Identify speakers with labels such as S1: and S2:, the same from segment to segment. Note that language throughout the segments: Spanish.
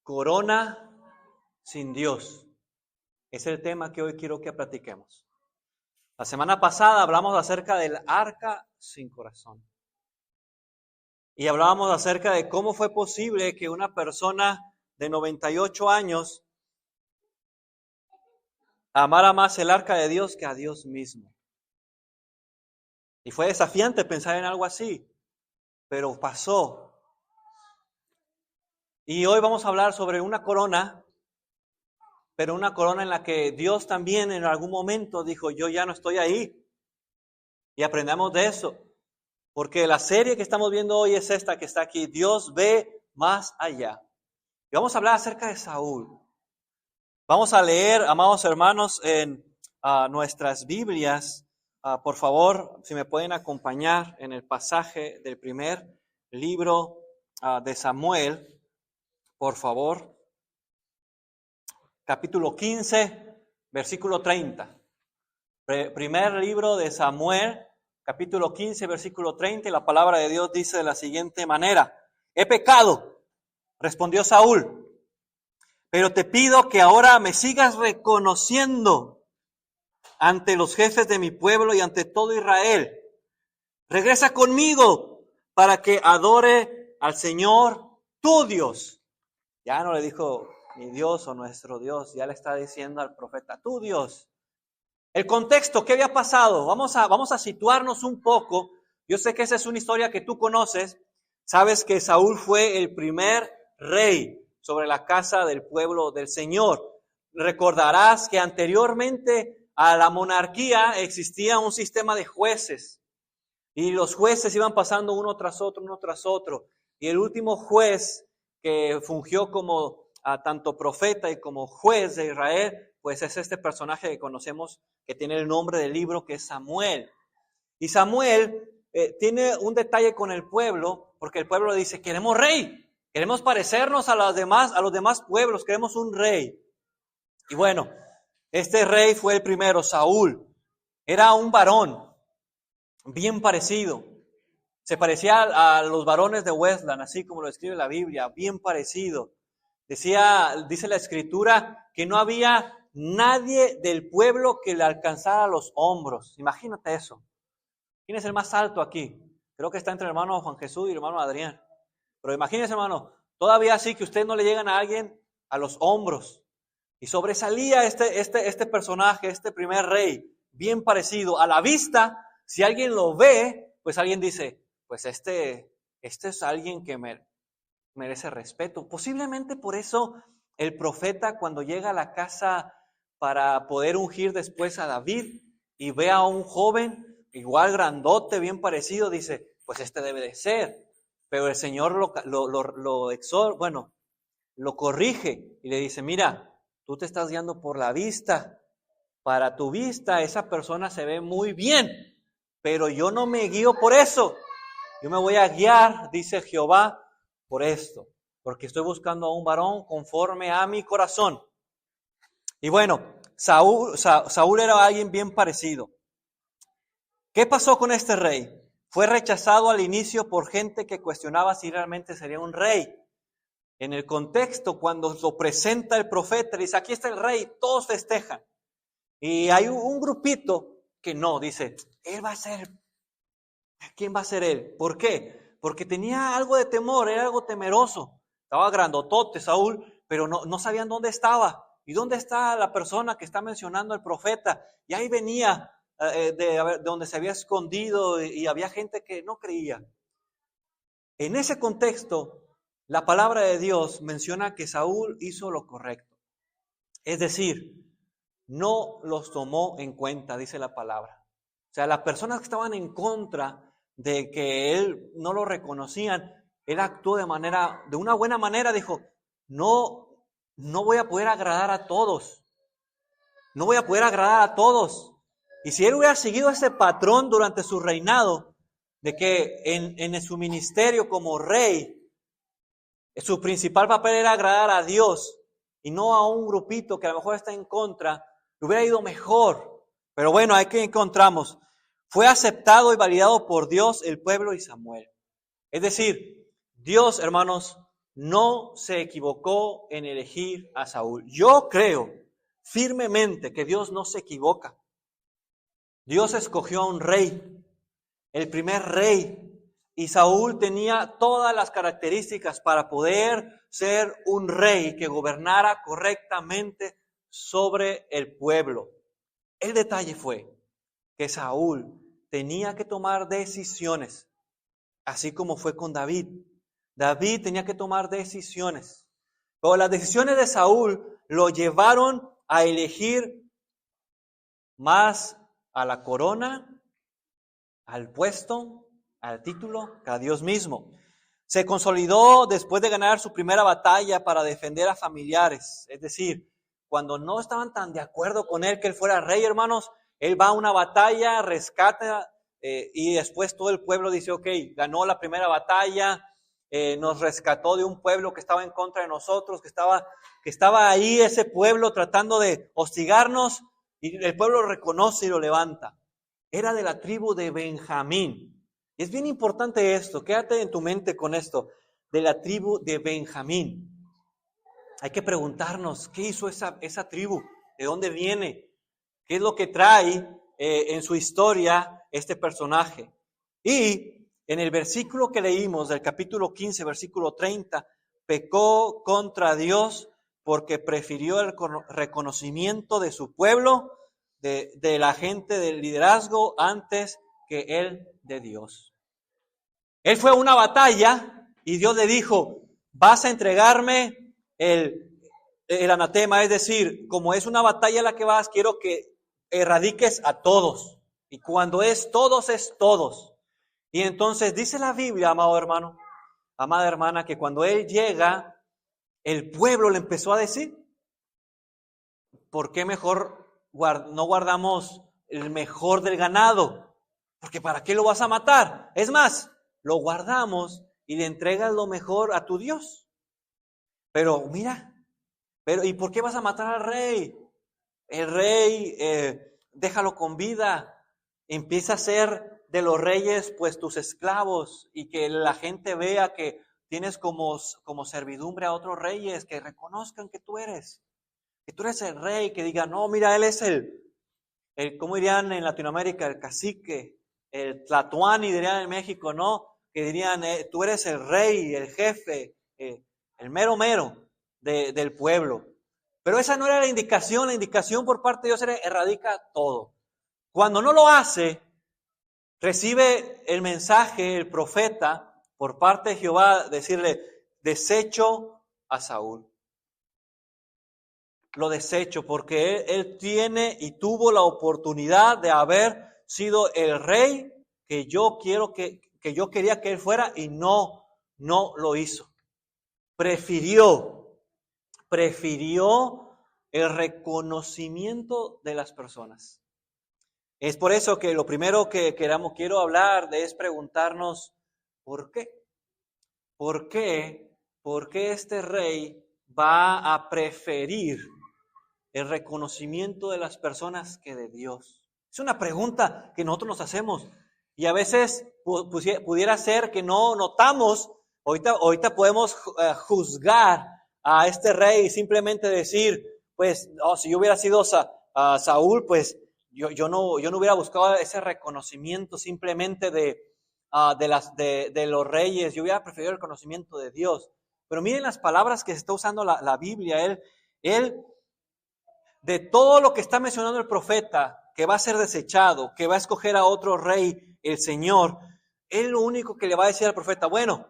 S1: Corona sin Dios. Es el tema que hoy quiero que platiquemos. La semana pasada hablamos acerca del arca sin corazón. Y hablábamos acerca de cómo fue posible que una persona de 98 años amara más el arca de Dios que a Dios mismo. Y fue desafiante pensar en algo así, pero pasó. Y hoy vamos a hablar sobre una corona, pero una corona en la que Dios también en algún momento dijo, yo ya no estoy ahí. Y aprendamos de eso, porque la serie que estamos viendo hoy es esta que está aquí, Dios ve más allá. Y vamos a hablar acerca de Saúl. Vamos a leer, amados hermanos, en nuestras Biblias. Por favor, si me pueden acompañar en el pasaje del primer libro de Samuel, por favor. Capítulo 15, versículo 30. Primer libro de Samuel, capítulo 15, versículo 30. Y la palabra de Dios dice de la siguiente manera. He pecado, respondió Saúl, pero te pido que ahora me sigas reconociendo ante los jefes de mi pueblo y ante todo Israel. Regresa conmigo para que adore al Señor, tu Dios. Ya no le dijo mi Dios o nuestro Dios, ya le está diciendo al profeta, tu Dios. El contexto, ¿qué había pasado? Vamos a situarnos un poco. Yo sé que esa es una historia que tú conoces. Sabes que Saúl fue el primer rey sobre la casa del pueblo del Señor. Recordarás que anteriormente a la monarquía existía un sistema de jueces. Y los jueces iban pasando uno tras otro. Y el último juez que fungió como tanto profeta y como juez de Israel, pues es este personaje que conocemos que tiene el nombre del libro, que es Samuel. Y Samuel tiene un detalle con el pueblo, porque el pueblo dice, queremos rey, queremos parecernos a los demás pueblos, queremos un rey. Y bueno, este rey fue el primero, Saúl. Era un varón bien parecido. Se parecía a los varones de Westland, así como lo escribe la Biblia, bien parecido. Dice la Escritura que no había nadie del pueblo que le alcanzara los hombros. Imagínate eso. ¿Quién es el más alto aquí? Creo que está entre el hermano Juan Jesús y el hermano Adrián. Pero imagínese, hermano, todavía así que ustedes no le llegan a alguien a los hombros. Y sobresalía este personaje, este primer rey, bien parecido. A la vista, si alguien lo ve, pues alguien dice, pues este es alguien que merece respeto. Posiblemente por eso el profeta, cuando llega a la casa para poder ungir después a David y ve a un joven igual grandote, bien parecido, dice, pues este debe de ser. Pero el Señor lo corrige y le dice, mira, tú te estás guiando por la vista. Para tu vista esa persona se ve muy bien, pero yo no me guío por eso. Yo me voy a guiar, dice Jehová, por esto, porque estoy buscando a un varón conforme a mi corazón. Y bueno, Saúl era alguien bien parecido. ¿Qué pasó con este rey? Fue rechazado al inicio por gente que cuestionaba si realmente sería un rey. En el contexto, cuando lo presenta el profeta, dice, aquí está el rey, todos festejan. Y hay un grupito que no, dice, él va a ser, ¿quién va a ser él? ¿Por qué? Porque tenía algo de temor, era algo temeroso. Estaba grandotote Saúl, pero no sabían dónde estaba. ¿Y dónde está la persona que está mencionando el profeta? Y ahí venía de donde se había escondido y había gente que no creía. En ese contexto, la palabra de Dios menciona que Saúl hizo lo correcto. Es decir, no los tomó en cuenta, dice la palabra. O sea, las personas que estaban en contra de que él no lo reconocían, él actuó de una buena manera, dijo, no voy a poder agradar a todos. No voy a poder agradar a todos. Y si él hubiera seguido ese patrón durante su reinado, de que en su ministerio como rey, su principal papel era agradar a Dios y no a un grupito que a lo mejor está en contra, le hubiera ido mejor. Pero bueno, aquí encontramos, fue aceptado y validado por Dios, el pueblo y Samuel. Es decir, Dios, hermanos, no se equivocó en elegir a Saúl. Yo creo firmemente que Dios no se equivoca. Dios escogió a un rey, el primer rey, y Saúl tenía todas las características para poder ser un rey que gobernara correctamente sobre el pueblo. El detalle fue que Saúl tenía que tomar decisiones, así como fue con David. David tenía que tomar decisiones, pero las decisiones de Saúl lo llevaron a elegir más a la corona, al puesto, al título, que a Dios mismo. Se consolidó después de ganar su primera batalla para defender a familiares. Es decir, cuando no estaban tan de acuerdo con él que él fuera rey, hermanos, él va a una batalla, rescata y después todo el pueblo dice, ok, ganó la primera batalla, nos rescató de un pueblo que estaba en contra de nosotros, que estaba ahí ese pueblo tratando de hostigarnos, y el pueblo lo reconoce y lo levanta. Era de la tribu de Benjamín. Y es bien importante esto, quédate en tu mente con esto, de la tribu de Benjamín. Hay que preguntarnos, ¿qué hizo esa tribu? ¿De dónde viene? ¿Qué es lo que trae en su historia este personaje? Y en el versículo que leímos del capítulo 15, versículo 30, pecó contra Dios porque prefirió el reconocimiento de su pueblo, de la gente del liderazgo, antes que el de Dios. Él fue a una batalla y Dios le dijo, vas a entregarme el anatema, es decir, como es una batalla a la que vas, quiero que erradiques a todos. Y cuando es todos, es todos. Y entonces dice la Biblia, amado hermano, amada hermana, que cuando él llega, el pueblo le empezó a decir, ¿por qué mejor no guardamos el mejor del ganado? Porque ¿para qué lo vas a matar? Es más, lo guardamos y le entregas lo mejor a tu Dios. Pero mira, ¿y por qué vas a matar al rey? El rey, déjalo con vida, empieza a ser de los reyes pues tus esclavos, y que la gente vea que tienes como servidumbre a otros reyes, que reconozcan que tú eres el rey, que digan, no, mira, él es ¿cómo dirían en Latinoamérica? El cacique, el tlatoani, dirían en México, ¿no? Que dirían, tú eres el rey, el jefe, el mero del pueblo. Pero esa no era la indicación por parte de Dios era erradica todo. Cuando no lo hace, recibe el mensaje, el profeta, por parte de Jehová, decirle, desecho a Saúl. Lo desecho porque él tiene y tuvo la oportunidad de haber sido el rey que yo yo quería que él fuera, y no lo hizo. Prefirió el reconocimiento de las personas. Es por eso que lo primero que quiero hablar es preguntarnos, ¿por qué? ¿Por qué este rey va a preferir el reconocimiento de las personas que de Dios? Es una pregunta que nosotros nos hacemos, y a veces pudiera ser que no notamos. Ahorita podemos juzgar a este rey y simplemente decir, pues, si yo hubiera sido Saúl, pues yo no hubiera buscado ese reconocimiento simplemente de los reyes, yo hubiera preferido el reconocimiento de Dios. Pero miren las palabras que se está usando la Biblia. Él de todo lo que está mencionando el profeta, que va a ser desechado, que va a escoger a otro rey, el Señor, él lo único que le va a decir al profeta, bueno,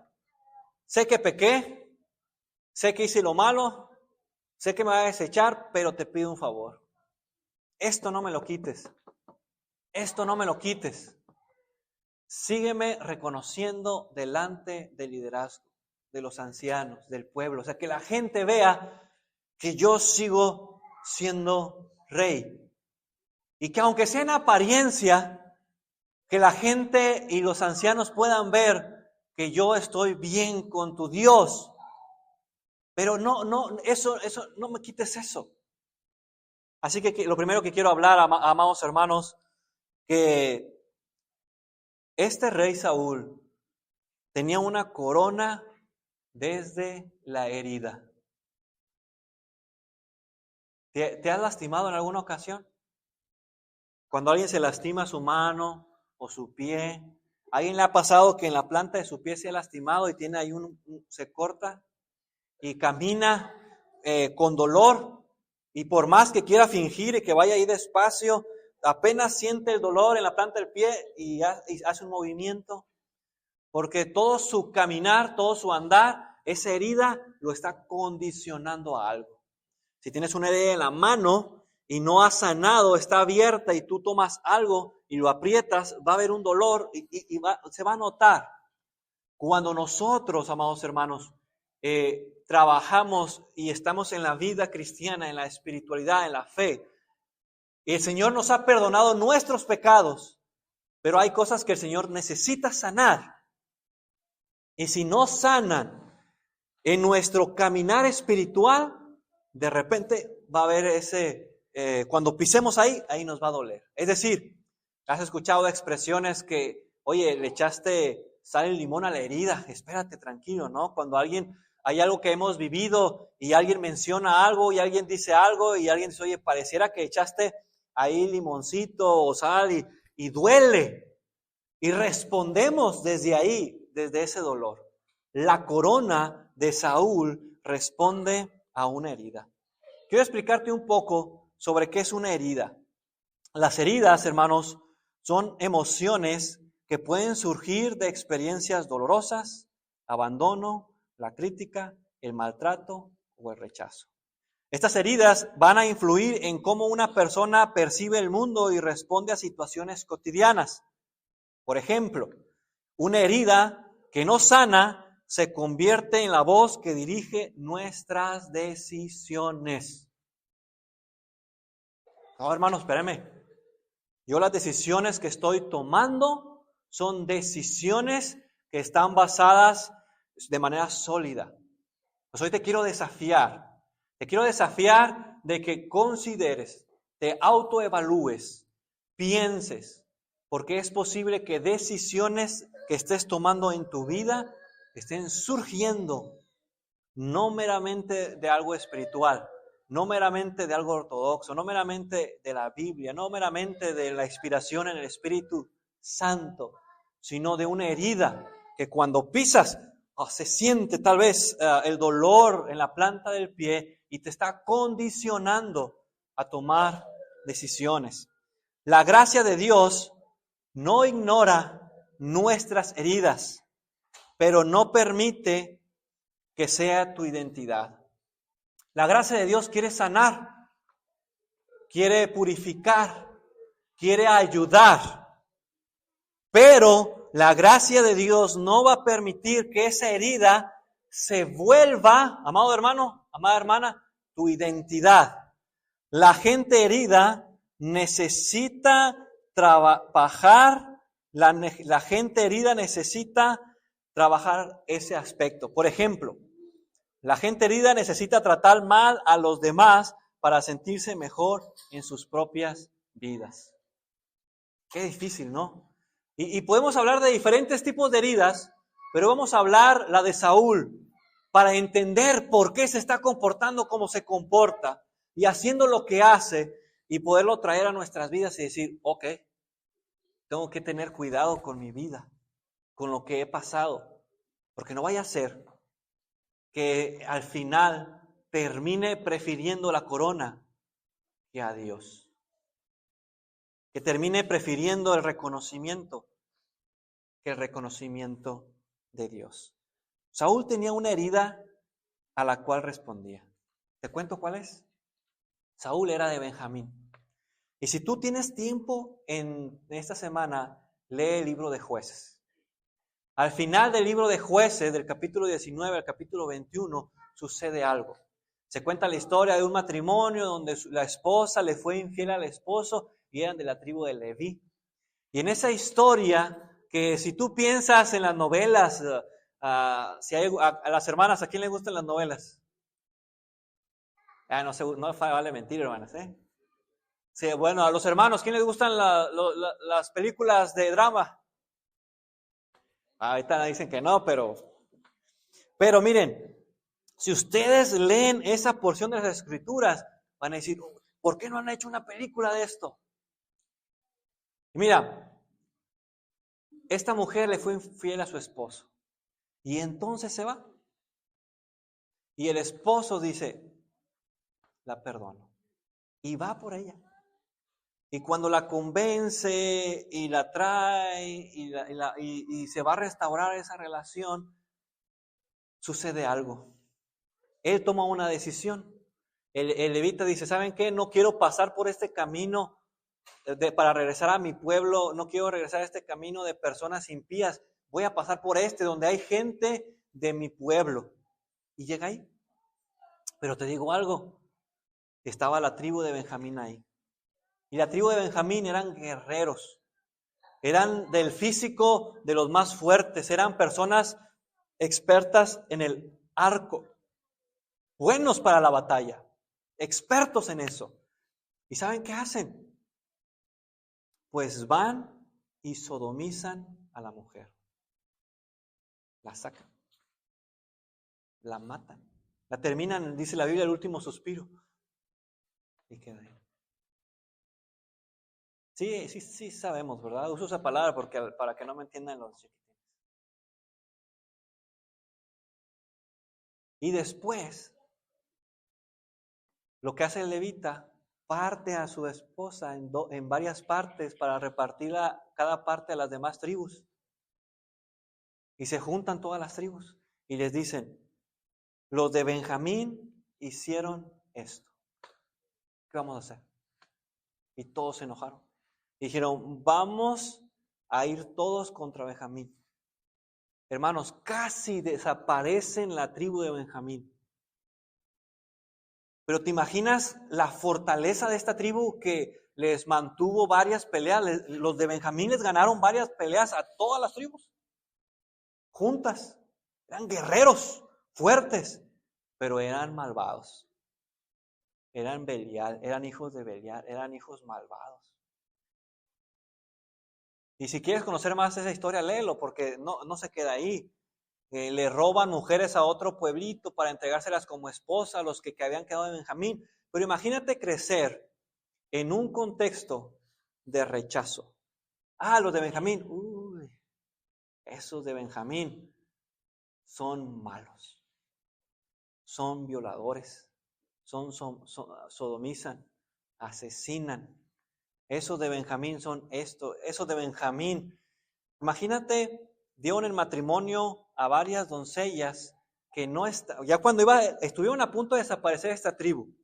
S1: sé que pequé, sé que hice lo malo, sé que me va a desechar, pero te pido un favor. Esto no me lo quites. Esto no me lo quites. Sígueme reconociendo delante del liderazgo, de los ancianos, del pueblo. O sea, que la gente vea que yo sigo siendo rey. Y que aunque sea en apariencia, que la gente y los ancianos puedan ver que yo estoy bien con tu Dios. Pero eso, no me quites eso. Así que lo primero que quiero hablar, amados hermanos, que este rey Saúl tenía una corona desde la herida. ¿Te has lastimado en alguna ocasión? Cuando alguien se lastima su mano o su pie, ¿a alguien le ha pasado que en la planta de su pie se ha lastimado y tiene ahí se corta y camina con dolor? Y por más que quiera fingir y que vaya ahí despacio, apenas siente el dolor en la planta del pie y hace un movimiento, porque todo su caminar, todo su andar, esa herida lo está condicionando a algo. Si tienes una herida en la mano y no has sanado, está abierta y tú tomas algo y lo aprietas, va a haber un dolor y se va a notar. Cuando nosotros, amados hermanos, trabajamos y estamos en la vida cristiana, en la espiritualidad, en la fe, y el Señor nos ha perdonado nuestros pecados, pero hay cosas que el Señor necesita sanar. Y si no sanan en nuestro caminar espiritual, de repente va a haber cuando pisemos ahí nos va a doler. Es decir, has escuchado expresiones que, oye, le echaste sal y limón a la herida, espérate tranquilo, ¿no? Cuando hay algo que hemos vivido y alguien menciona algo y alguien dice algo y alguien dice, oye, pareciera que echaste ahí limoncito o sal y duele. Y respondemos desde ahí, desde ese dolor. La corona de Saúl responde a una herida. Quiero explicarte un poco sobre qué es una herida. Las heridas, hermanos, son emociones que pueden surgir de experiencias dolorosas, abandono, la crítica, el maltrato o el rechazo. Estas heridas van a influir en cómo una persona percibe el mundo y responde a situaciones cotidianas. Por ejemplo, una herida que no sana se convierte en la voz que dirige nuestras decisiones. No, hermanos, espérenme. Yo las decisiones que estoy tomando son decisiones que están basadas de manera sólida. Pues hoy te quiero desafiar. Te quiero desafiar de que consideres, te autoevalúes, pienses, porque es posible que decisiones que estés tomando en tu vida estén surgiendo no meramente de algo espiritual, no meramente de algo ortodoxo, no meramente de la Biblia, no meramente de la inspiración en el Espíritu Santo, sino de una herida que cuando pisas se siente tal vez el dolor en la planta del pie y te está condicionando a tomar decisiones. La gracia de Dios no ignora nuestras heridas, pero no permite que sea tu identidad. La gracia de Dios quiere sanar, quiere purificar, quiere ayudar, pero la gracia de Dios no va a permitir que esa herida se vuelva, amado hermano, amada hermana, tu identidad. La gente herida necesita trabajar, la gente herida necesita trabajar ese aspecto. Por ejemplo, la gente herida necesita tratar mal a los demás para sentirse mejor en sus propias vidas. Qué difícil, ¿no? Y podemos hablar de diferentes tipos de heridas, pero vamos a hablar la de Saúl para entender por qué se está comportando como se comporta y haciendo lo que hace y poderlo traer a nuestras vidas y decir, ok, tengo que tener cuidado con mi vida, con lo que he pasado, porque no vaya a ser que al final termine prefiriendo la corona que a Dios. Que termine prefiriendo el reconocimiento que el reconocimiento de Dios. Saúl tenía una herida a la cual respondía. ¿Te cuento cuál es? Saúl era de Benjamín. Y si tú tienes tiempo en esta semana, lee el libro de Jueces. Al final del libro de Jueces, del capítulo 19 al capítulo 21, sucede algo. Se cuenta la historia de un matrimonio donde la esposa le fue infiel al esposo y eran de la tribu de Leví. Y en esa historia, que si tú piensas en las novelas, si hay, a las hermanas, ¿a quién les gustan las novelas? No vale mentir, hermanas, ¿eh? Sí, bueno, a los hermanos, ¿quién les gustan las películas de drama? Ahorita dicen que no, pero Pero miren, si ustedes leen esa porción de las Escrituras, van a decir, ¿por qué no han hecho una película de esto? Y mira, esta mujer le fue infiel a su esposo y entonces se va. Y el esposo dice, la perdono. Y va por ella. Y cuando la convence y la trae y se va a restaurar esa relación, sucede algo. Él toma una decisión. El levita dice, ¿saben qué? No quiero pasar por este camino para regresar a mi pueblo. No quiero regresar a este camino de personas impías. Voy a pasar por donde hay gente de mi pueblo. Y llega ahí. Pero te digo algo. Estaba la tribu de Benjamín ahí. Y la tribu de Benjamín eran guerreros. Eran del físico de los más fuertes. Eran personas expertas en el arco. Buenos para la batalla. Expertos en eso. ¿Y saben qué hacen? Pues van y sodomizan a la mujer. La sacan. La matan. La terminan, dice la Biblia, el último suspiro. Y queda ahí. Sí sabemos, ¿verdad? Uso esa palabra para que no me entiendan los chiquitines. Y después, lo que hace el levita, parte a su esposa en varias partes para repartirla cada parte a las demás tribus. Y se juntan todas las tribus y les dicen, los de Benjamín hicieron esto. ¿Qué vamos a hacer? Y todos se enojaron. Dijeron, vamos a ir todos contra Benjamín. Hermanos, casi desaparecen la tribu de Benjamín. Pero ¿te imaginas la fortaleza de esta tribu que les mantuvo varias peleas? Los de Benjamín les ganaron varias peleas a todas las tribus. Juntas. Eran guerreros fuertes, pero eran malvados. Eran Belial, eran hijos de Belial, eran hijos malvados. Y si quieres conocer más esa historia, léelo, porque no se queda ahí. Le roban mujeres a otro pueblito para entregárselas como esposa a los que habían quedado de Benjamín. Pero imagínate crecer en un contexto de rechazo. Los de Benjamín, esos de Benjamín son malos, son violadores, sodomizan, asesinan. Esos de Benjamín son esto, esos de Benjamín. Imagínate, dieron el matrimonio a varias doncellas que ya cuando estuvieron a punto de desaparecer esta tribu,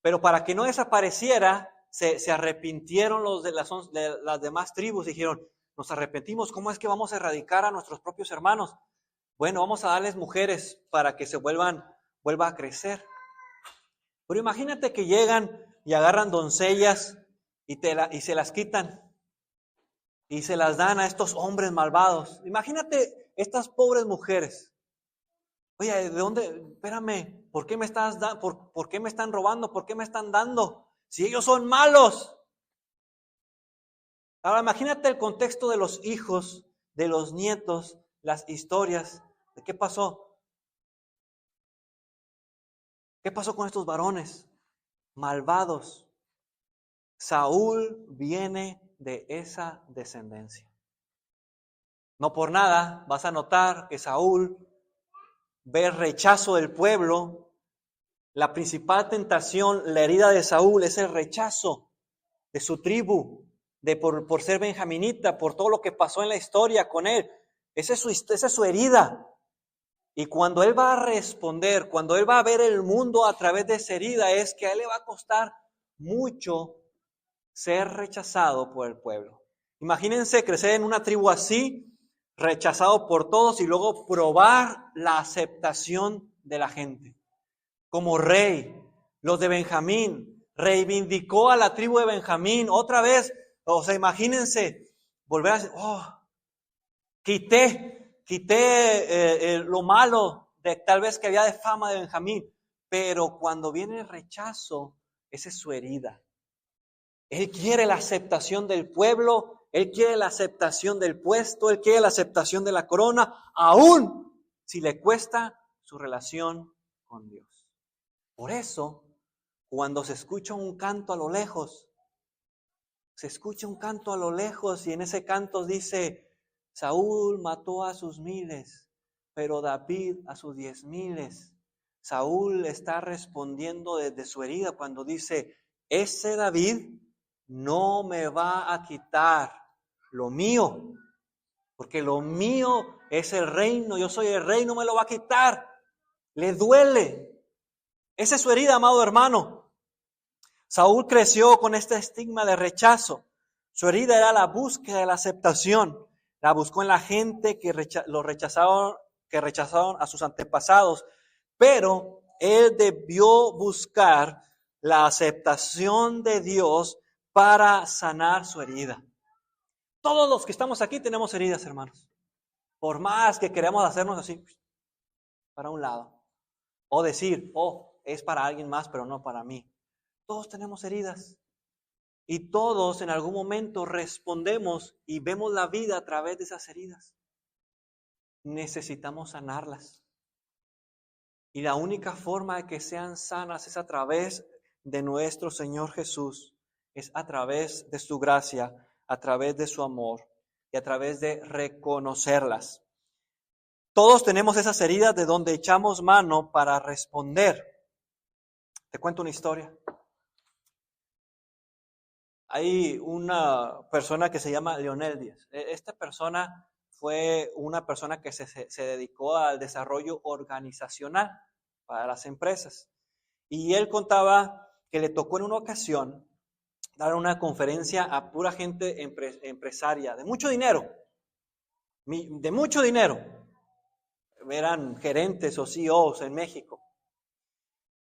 S1: pero para que no desapareciera, se arrepintieron los de las demás tribus, dijeron, nos arrepentimos, ¿cómo es que vamos a erradicar a nuestros propios hermanos? Bueno, vamos a darles mujeres para que vuelva a crecer. Pero imagínate que llegan y agarran doncellas y se las quitan y se las dan a estos hombres malvados. Imagínate estas pobres mujeres. Oye, ¿de dónde? Espérame, ¿por qué me están robando? ¿Por qué me están dando? Si ellos son malos. Ahora imagínate el contexto de los hijos, de los nietos, las historias. ¿De qué pasó? ¿Qué pasó con estos varones malvados? Saúl viene de esa descendencia. No por nada vas a notar que Saúl ve el rechazo del pueblo. La principal tentación, la herida de Saúl es el rechazo de su tribu, por ser benjaminita, por todo lo que pasó en la historia con él. Esa es su herida. Y cuando él va a responder, cuando él va a ver el mundo a través de esa herida, es que a él le va a costar mucho ser rechazado por el pueblo. Imagínense crecer en una tribu así, rechazado por todos y luego probar la aceptación de la gente. Como rey, los de Benjamín, reivindicó a la tribu de Benjamín otra vez. O sea, imagínense volver a decir, quité lo malo de tal vez que había de fama de Benjamín. Pero cuando viene el rechazo, esa es su herida. Él quiere la aceptación del pueblo, él quiere la aceptación del puesto, él quiere la aceptación de la corona, aún si le cuesta su relación con Dios. Por eso, cuando se escucha un canto a lo lejos, se escucha un canto a lo lejos y en ese canto dice, Saúl mató a sus 1000, pero David a sus 10,000. Saúl está respondiendo desde su herida cuando dice, ese David no me va a quitar lo mío, porque lo mío es el reino, yo soy el rey, no me lo va a quitar. Le duele. Esa es su herida, amado hermano. Saúl creció con este estigma de rechazo. Su herida era la búsqueda de la aceptación. La buscó en la gente que rechazaron a sus antepasados. Pero él debió buscar la aceptación de Dios para sanar su herida. Todos los que estamos aquí tenemos heridas, hermanos. Por más que queremos hacernos así, para un lado. O decir, es para alguien más, pero no para mí. Todos tenemos heridas. Y todos en algún momento respondemos y vemos la vida a través de esas heridas. Necesitamos sanarlas. Y la única forma de que sean sanas es a través de nuestro Señor Jesús. Es a través de su gracia, a través de su amor y a través de reconocerlas. Todos tenemos esas heridas de donde echamos mano para responder. Te cuento una historia. Hay una persona que se llama Leonel Díaz. Esta persona fue una persona que se dedicó al desarrollo organizacional para las empresas. Y él contaba que le tocó en una ocasión dar una conferencia a pura gente empresaria de mucho dinero. Eran gerentes o CEOs en México.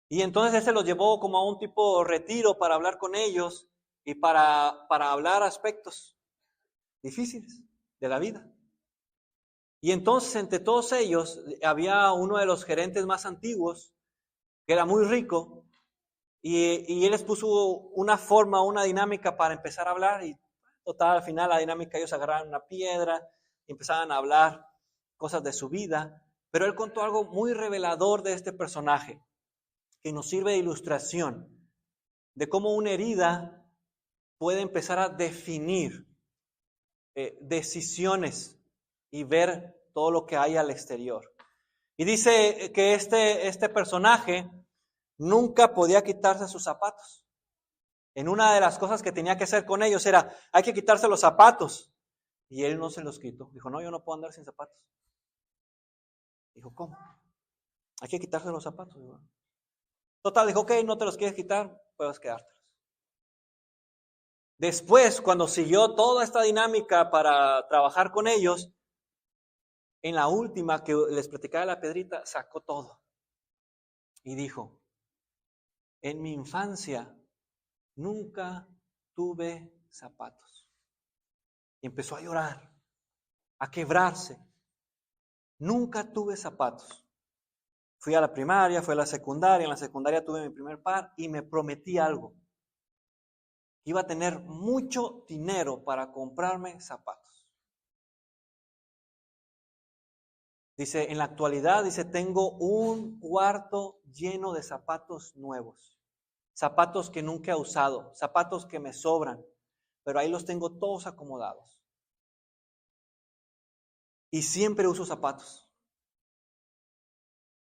S1: Y entonces él se los llevó como a un tipo retiro para hablar con ellos y para hablar aspectos difíciles de la vida. Y entonces entre todos ellos había uno de los gerentes más antiguos que era muy rico y él les puso una forma, una dinámica para empezar a hablar y total al final la dinámica ellos agarraron una piedra y empezaban a hablar cosas de su vida, pero él contó algo muy revelador de este personaje que nos sirve de ilustración de cómo una herida puede empezar a definir decisiones y ver todo lo que hay al exterior. Y dice que este personaje nunca podía quitarse sus zapatos. En una de las cosas que tenía que hacer con ellos era, hay que quitarse los zapatos. Y él no se los quitó. Dijo, no, yo no puedo andar sin zapatos. Dijo, ¿cómo? Hay que quitarse los zapatos. Total, dijo, ok, no te los quieres quitar, puedes quedártelos. Después, cuando siguió toda esta dinámica para trabajar con ellos, en la última que les platicaba la piedrita, sacó todo. Y dijo, en mi infancia nunca tuve zapatos. Y empezó a llorar, a quebrarse. Nunca tuve zapatos. Fui a la primaria, fui a la secundaria, en la secundaria tuve mi primer par y me prometí algo. Iba a tener mucho dinero para comprarme zapatos. Dice, en la actualidad, dice, tengo un cuarto lleno de zapatos nuevos. Zapatos que nunca he usado, zapatos que me sobran, pero ahí los tengo todos acomodados. Y siempre uso zapatos.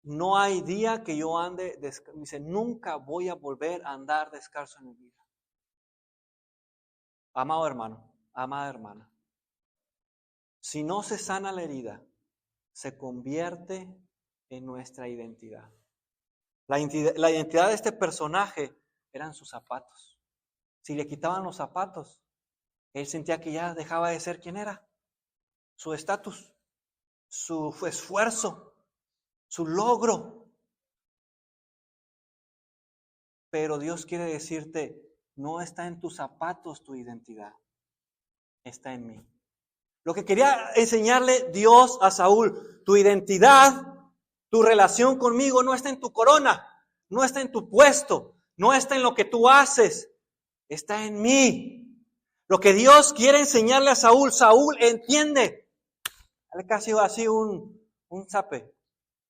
S1: No hay día que yo ande descalzo. Dice, nunca voy a volver a andar descalzo en mi vida. Amado hermano, amada hermana, si no se sana la herida, se convierte en nuestra identidad. La identidad de este personaje eran sus zapatos. Si le quitaban los zapatos, él sentía que ya dejaba de ser quien era. Su estatus, su esfuerzo, su logro. Pero Dios quiere decirte, no está en tus zapatos tu identidad, está en mí. Lo que quería enseñarle Dios a Saúl, tu identidad, tu relación conmigo no está en tu corona, no está en tu puesto, no está en lo que tú haces, está en mí. Lo que Dios quiere enseñarle a Saúl, Saúl entiende. Dale casi así un un zape.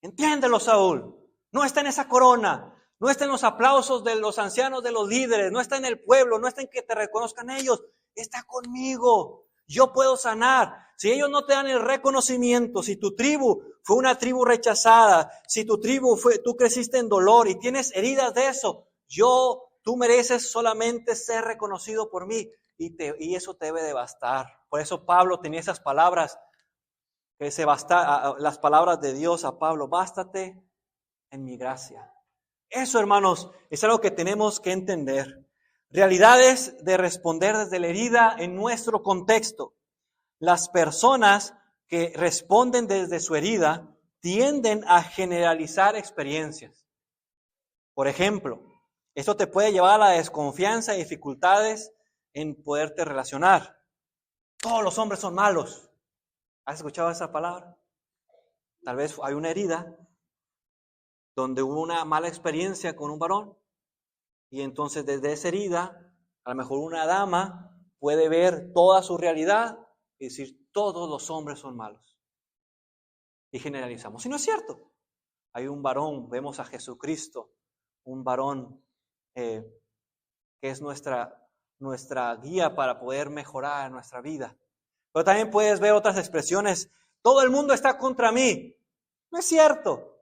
S1: Entiéndelo, Saúl. No está en esa corona. No está en los aplausos de los ancianos, de los líderes. No está en el pueblo. No está en que te reconozcan ellos. Está conmigo. Yo puedo sanar. Si ellos no te dan el reconocimiento, si tu tribu fue una tribu rechazada, si tu tribu tú creciste en dolor y tienes heridas de eso, tú mereces solamente ser reconocido por mí y eso te debe de bastar. Por eso Pablo tenía esas palabras, las palabras de Dios a Pablo: bástate en mi gracia. Eso, hermanos, es algo que tenemos que entender. Realidades de responder desde la herida en nuestro contexto. Las personas que responden desde su herida tienden a generalizar experiencias. Por ejemplo, esto te puede llevar a la desconfianza y dificultades en poderte relacionar. Todos los hombres son malos. ¿Has escuchado esa palabra? Tal vez hay una herida donde hubo una mala experiencia con un varón y entonces desde esa herida, a lo mejor una dama puede ver toda su realidad y decir: todos los hombres son malos. Y generalizamos. Y no es cierto. Hay un varón, vemos a Jesucristo, un varón que es nuestra guía para poder mejorar nuestra vida. Pero también puedes ver otras expresiones: todo el mundo está contra mí. No es cierto.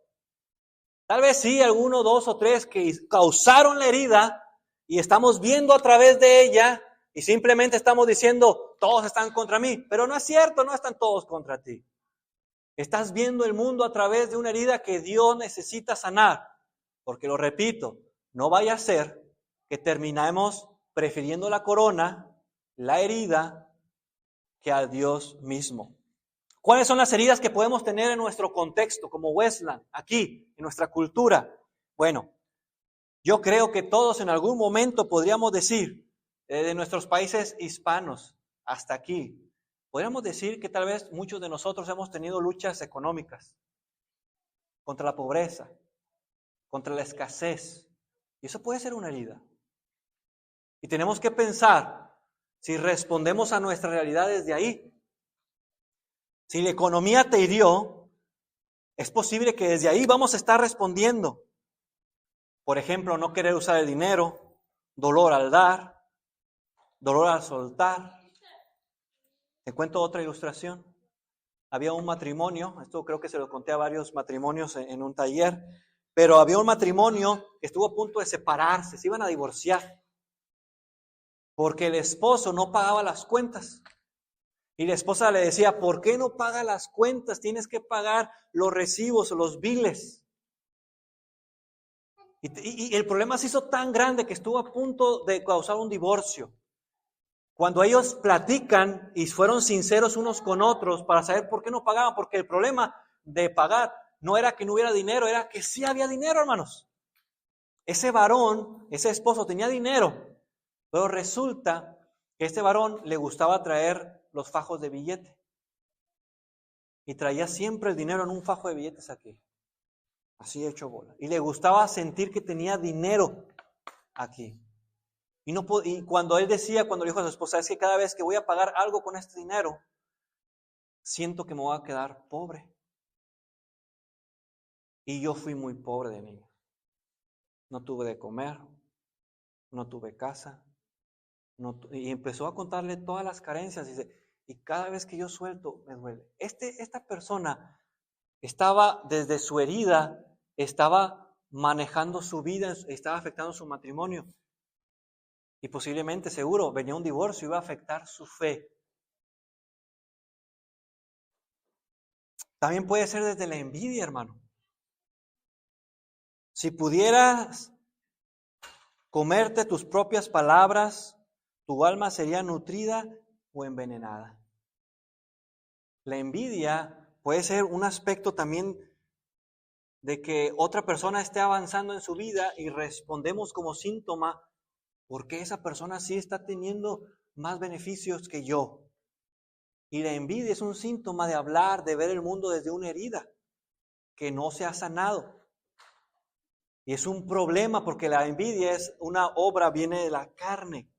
S1: Tal vez sí, alguno, dos o tres que causaron la herida y estamos viendo a través de ella y simplemente estamos diciendo: todos están contra mí. Pero no es cierto, no están todos contra ti. Estás viendo el mundo a través de una herida que Dios necesita sanar. Porque, lo repito, no vaya a ser que terminemos prefiriendo la corona, la herida, que a Dios mismo. ¿Cuáles son las heridas que podemos tener en nuestro contexto, como Westland, aquí, en nuestra cultura? Bueno, yo creo que todos en algún momento podríamos decir, de nuestros países hispanos hasta aquí, podríamos decir que tal vez muchos de nosotros hemos tenido luchas económicas contra la pobreza, contra la escasez, y eso puede ser una herida. Y tenemos que pensar si respondemos a nuestra realidad desde ahí. Si la economía te hirió, es posible que desde ahí vamos a estar respondiendo. Por ejemplo, no querer usar el dinero, dolor al dar, dolor al soltar. Te cuento otra ilustración. Había un matrimonio, esto creo que se lo conté a varios matrimonios en un taller, pero había un matrimonio que estuvo a punto de separarse, se iban a divorciar, porque el esposo no pagaba las cuentas. Y la esposa le decía: ¿por qué no pagas las cuentas? Tienes que pagar los recibos o los biles. Y el problema se hizo tan grande que estuvo a punto de causar un divorcio. Cuando ellos platican y fueron sinceros unos con otros para saber por qué no pagaban, porque el problema de pagar no era que no hubiera dinero, era que sí había dinero, hermanos. Ese varón, ese esposo tenía dinero, pero resulta que a este varón le gustaba traer los fajos de billete. Y traía siempre el dinero en un fajo de billetes aquí, así hecho bola. Y le gustaba sentir que tenía dinero aquí. Y cuando él decía, cuando le dijo a su esposa: es que cada vez que voy a pagar algo con este dinero, siento que me voy a quedar pobre. Y yo fui muy pobre de niño. No tuve de comer, no tuve casa. Y empezó a contarle todas las carencias. Y cada vez que yo suelto, me duele. Esta persona estaba desde su herida, estaba manejando su vida, estaba afectando su matrimonio. Y posiblemente, seguro, venía un divorcio y iba a afectar su fe. También puede ser desde la envidia, hermano. Si pudieras comerte tus propias palabras, tu alma sería nutrida o envenenada. La envidia puede ser un aspecto también de que otra persona esté avanzando en su vida y respondemos como síntoma: porque esa persona sí está teniendo más beneficios que yo. Y la envidia es un síntoma de hablar, de ver el mundo desde una herida que no se ha sanado. Y es un problema porque la envidia es una obra, viene de la carne.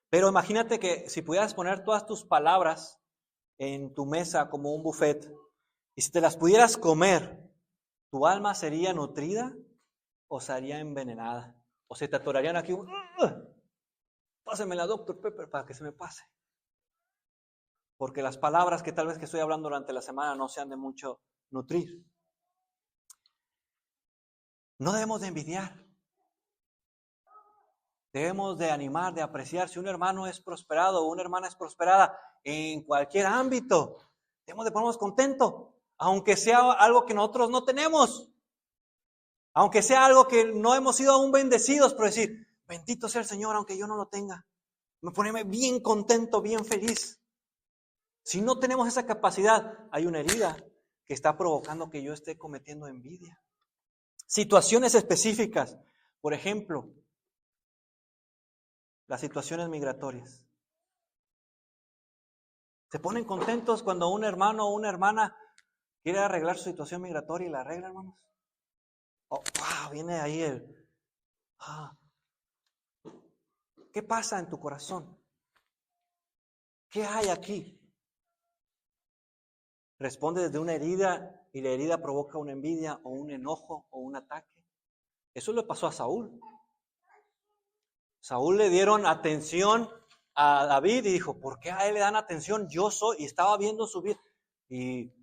S1: Pero imagínate que si pudieras poner todas tus palabras en tu mesa como un buffet Y si te las pudieras comer, ¿tu alma sería nutrida o sería envenenada? ¿O se te atorarían aquí? Pásenmela, Dr. Pepper, para que se me pase. Porque las palabras que tal vez que estoy hablando durante la semana no sean de mucho nutrir. No debemos de envidiar. Debemos de animar, de apreciar. Si un hermano es prosperado o una hermana es prosperada en cualquier ámbito, debemos de ponernos contentos, aunque sea algo que nosotros no tenemos. Aunque sea algo que no hemos sido aún bendecidos, pero decir, bendito sea el Señor, aunque yo no lo tenga. Me pone bien contento, bien feliz. Si no tenemos esa capacidad, hay una herida que está provocando que yo esté cometiendo envidia. Situaciones específicas, por ejemplo, las situaciones migratorias. ¿Se ponen contentos cuando un hermano o una hermana quiere arreglar su situación migratoria y la arregla, hermanos? Oh, wow, viene ahí ¿qué pasa en tu corazón? ¿Qué hay aquí? Responde desde una herida y la herida provoca una envidia o un enojo o un ataque. Eso le pasó a Saúl. Saúl le dieron atención a David y dijo, ¿por qué a él le dan atención? Yo soy, y estaba viendo su vida y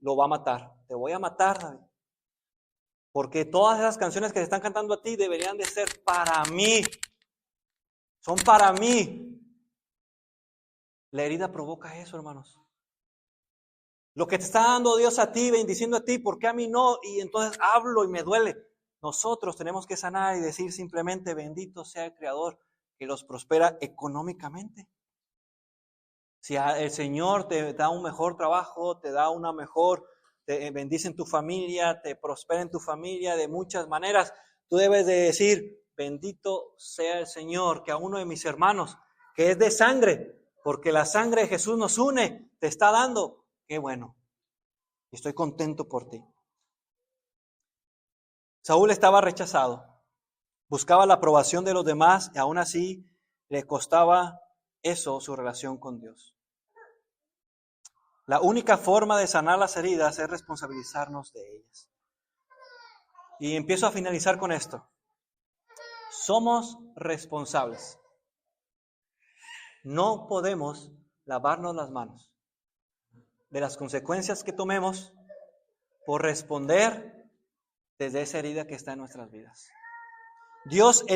S1: lo va a matar. Te voy a matar, David. Porque todas esas canciones que se están cantando a ti deberían de ser para mí. Son para mí. La herida provoca eso, hermanos. Lo que te está dando Dios a ti, bendiciendo a ti, ¿por qué a mí no? Y entonces hablo y me duele. Nosotros tenemos que sanar y decir simplemente, bendito sea el Creador que los prospera económicamente. Si el Señor te da un mejor trabajo, te da una mejor, te bendice en tu familia, te prospera en tu familia de muchas maneras, tú debes de decir, bendito sea el Señor, que a uno de mis hermanos, que es de sangre, porque la sangre de Jesús nos une, te está dando. Qué bueno. Estoy contento por ti. Saúl estaba rechazado. Buscaba la aprobación de los demás y aún así le costaba eso su relación con Dios. La única forma de sanar las heridas es responsabilizarnos de ellas. Y empiezo a finalizar con esto. Somos responsables. No podemos lavarnos las manos de las consecuencias que tomemos por responder desde esa herida que está en nuestras vidas. Dios te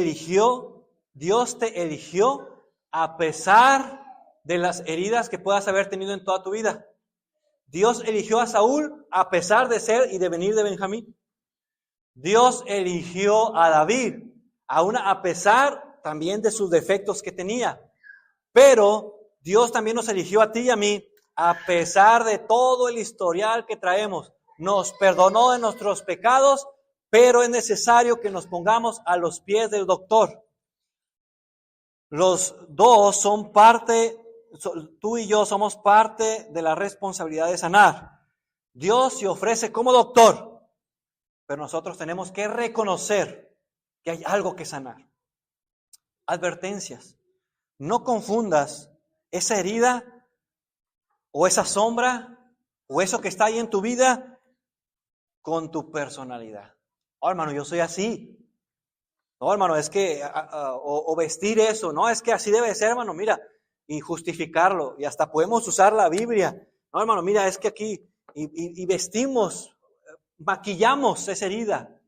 S1: eligió a pesar de las heridas que puedas haber tenido en toda tu vida. Dios eligió a Saúl a pesar de ser y de venir de Benjamín. Dios eligió a David, aún a pesar también de sus defectos que tenía. Pero Dios también nos eligió a ti y a mí a pesar de todo el historial que traemos. Nos perdonó de nuestros pecados, pero es necesario que nos pongamos a los pies del doctor. Los dos son parte, tú y yo somos parte de la responsabilidad de sanar. Dios se ofrece como doctor, pero nosotros tenemos que reconocer que hay algo que sanar. Advertencias. No confundas esa herida o esa sombra o eso que está ahí en tu vida con tu personalidad. Oh, hermano, yo soy así. No, hermano, es que, o vestir eso, no, es que así debe ser, hermano, mira, y justificarlo, y hasta podemos usar la Biblia. No, hermano, mira, es que aquí, y vestimos, maquillamos esa herida.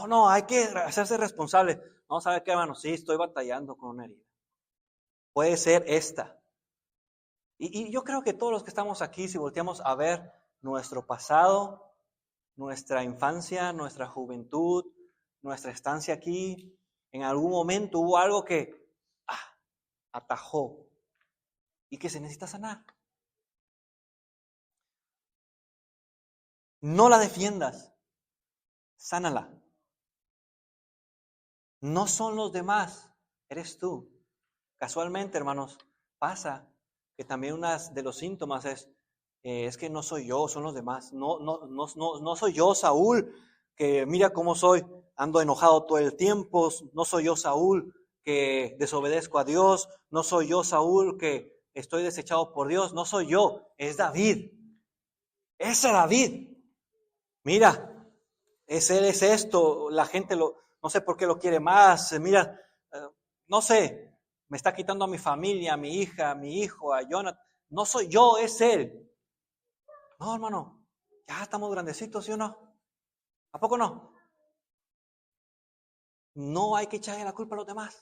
S1: No, hay que hacerse responsable. No, ¿sabe qué, hermano? Sí, estoy batallando con una herida. Puede ser esta. Y yo creo que todos los que estamos aquí, si volteamos a ver nuestro pasado, nuestra infancia, nuestra juventud, nuestra estancia aquí, en algún momento hubo algo que atajó y que se necesita sanar. No la defiendas, sánala. No son los demás, eres tú. Casualmente, hermanos, pasa que también uno de los síntomas es que no soy yo, son los demás. No soy yo, Saúl, que mira cómo soy, ando enojado todo el tiempo. No soy yo, Saúl, que desobedezco a Dios. No soy yo, Saúl, que estoy desechado por Dios. No soy yo, es David. Ese David, mira, él es esto, la gente no sé por qué lo quiere más, mira, no sé, me está quitando a mi familia, a mi hija, a mi hijo, a Jonathan. No soy yo, es él. No, hermano, ya estamos grandecitos, ¿sí o no? ¿A poco no? No hay que echarle la culpa a los demás.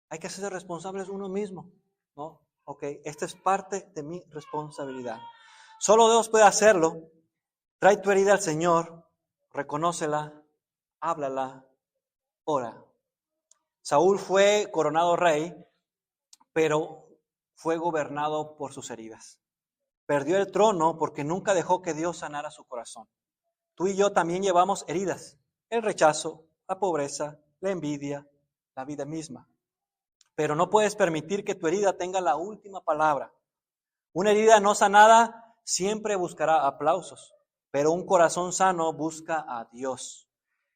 S1: Hay que hacerse responsables uno mismo, ¿no? Ok, esta es parte de mi responsabilidad. Solo Dios puede hacerlo. Trae tu herida al Señor, reconócela, háblala, ora. Saúl fue coronado rey, pero fue gobernado por sus heridas. Perdió el trono porque nunca dejó que Dios sanara su corazón. Tú y yo también llevamos heridas: el rechazo, la pobreza, la envidia, la vida misma. Pero no puedes permitir que tu herida tenga la última palabra. Una herida no sanada siempre buscará aplausos, pero un corazón sano busca a Dios.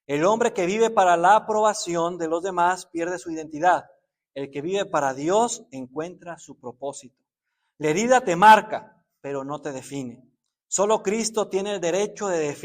S1: El hombre que vive para la aprobación de los demás pierde su identidad. El que vive para Dios encuentra su propósito. La herida te marca, pero no te define. Solo Cristo tiene el derecho de definir